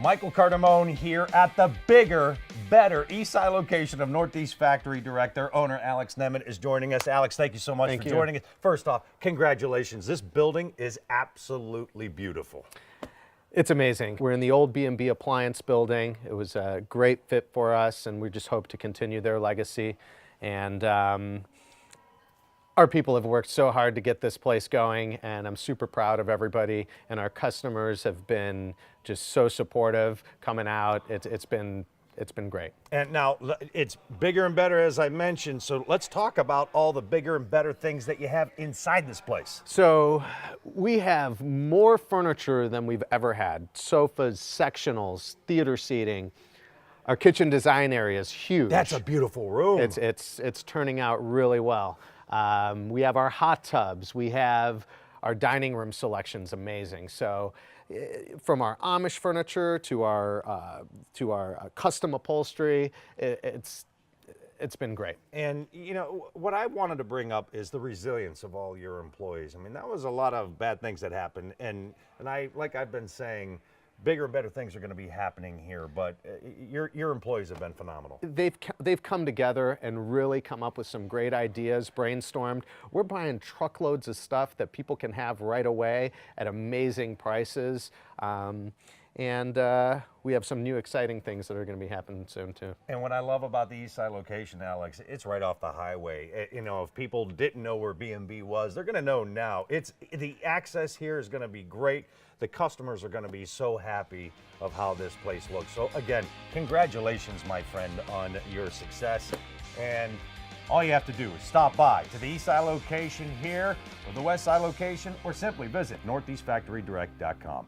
Michael Cardamone here at the bigger, better Eastside location of Northeast Factory Director, owner Alex Nemeth is joining us. Alex, thank you so much for joining us. First off, congratulations. This building is absolutely beautiful. It's amazing. We're in the old B&B appliance building. It was a great fit for us, and we just hope to continue their legacy. And our people have worked so hard to get this place going, and I'm super proud of everybody. And our customers have been just so supportive coming out. It's been great. And now it's bigger and better, as I mentioned. So let's talk about all the bigger and better things that you have inside this place. So we have more furniture than we've ever had. Sofas, sectionals, theater seating. Our kitchen design area is huge. That's a beautiful room. It's turning out really well. We have our hot tubs. We have our dining room selection's amazing. So from our Amish furniture to our custom upholstery, it's been great. And you know, what I wanted to bring up is the resilience of all your employees. I mean, that was a lot of bad things that happened. And like I've been saying, bigger and better things are going to be happening here, but your employees have been phenomenal. They've come together and really come up with some great ideas, brainstormed. We're buying truckloads of stuff that people can have right away at amazing prices. And we have some new exciting things that are going to be happening soon too. And what I love about the Eastside location, Alex, it's right off the highway. You know, if people didn't know where B&B was, they're going to know now. The access here is going to be great. The customers are going to be so happy of how this place looks. So again, congratulations, my friend, on your success. And all you have to do is stop by to the Eastside location here or the Westside location, or simply visit northeastfactorydirect.com.